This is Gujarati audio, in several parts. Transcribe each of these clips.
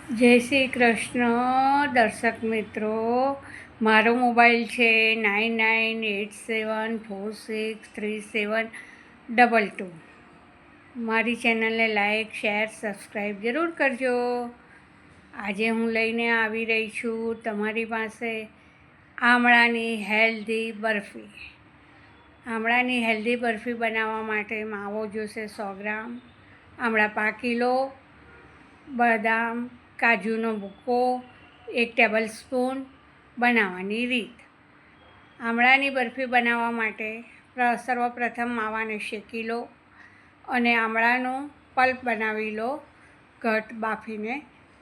જય શ્રી કૃષ્ણ દર્શક મિત્રો. મારો મોબાઈલ છે 9987463722. મારી ચેનલને લાઈક શેર સબસ્ક્રાઈબ જરૂર કરજો. આજે હું લઈને આવી રહી છું તમારી પાસે આમળાની હેલ્ધી બરફી. આમળાની હેલ્ધી બરફી બનાવવા માટે માવો જોશે 100 ગ્રામ, આમળા 5 કિલો, બદામ કાજુનો ભૂકો 1 ટેબલ સ્પૂન. બનાવવાની રીત: આમળાની બરફી બનાવવા માટે સર્વપ્રથમ માવાને શેકી લો અને આમળાનો પલ્પ બનાવી લો ઘટ બાફીને,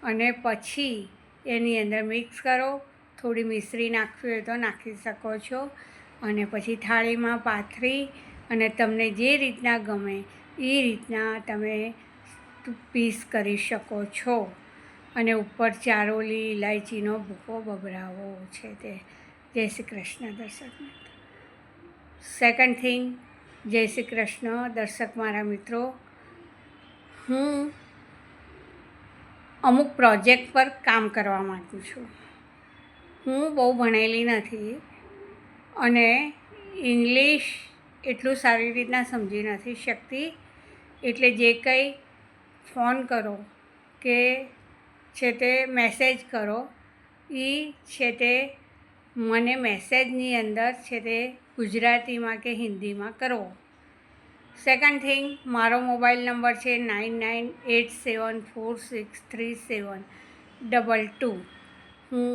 અને પછી એની અંદર મિક્સ કરો. થોડી મિશ્રી નાખવી હોય તો નાખી શકો છો, અને પછી થાળીમાં પાથરી અને તમને જે રીતના ગમે એ રીતના તમે પીસ કરી શકો છો. અને ઉપર ચારોલી ઇલાયચીનો ભૂકો ભભરાવો છે તે. જય શ્રી કૃષ્ણ દર્શક મિત્રો. સેકન્ડ થિંગ, જય શ્રી કૃષ્ણ દર્શક મારા મિત્રો. હું અમુક પ્રોજેક્ટ પર કામ કરવા માગું છું. હું બહુ ભણેલી નથી અને ઇંગ્લિશ એટલું સારી રીતના સમજી નથી શકતી, એટલે જે કંઈ ફોન કરો કે છે તે મેસેજ કરો, એ છે તે મને મેસેજની અંદર છે તે ગુજરાતીમાં કે હિન્દીમાં કરવો. સેકન્ડ થિંગ, મારો મોબાઈલ નંબર છે 9987463722. હું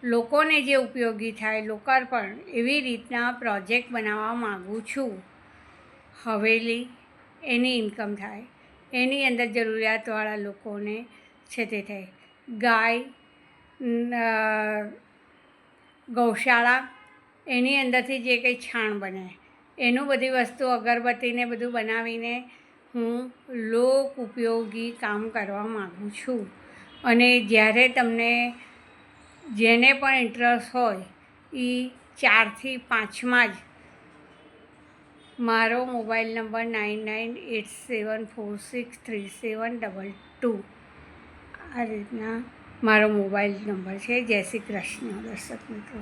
લોકોને જે ઉપયોગી થાય, લોકાર્પણ એવી રીતના પ્રોજેક્ટ બનાવવા માગું છું. હવેલી એની ઇન્કમ થાય, એની અંદર જરૂરિયાતવાળા લોકોને છે તે થાય. ગાય ગૌશાળા, એની અંદરથી જે કંઈ છાણ બને એનું બધી વસ્તુ અગરબત્તીને બધું બનાવીને હું ઉપયોગી કામ કરવા માગું છું. અને જ્યારે તમને જેને પણ ઇન્ટરેસ્ટ હોય એ 4 થી 5માં જ મારો મોબાઈલ નંબર 9987463722. આ રીતના મારો મોબાઈલ નંબર છે. જય શ્રી કૃષ્ણ દર્શક મિત્રો.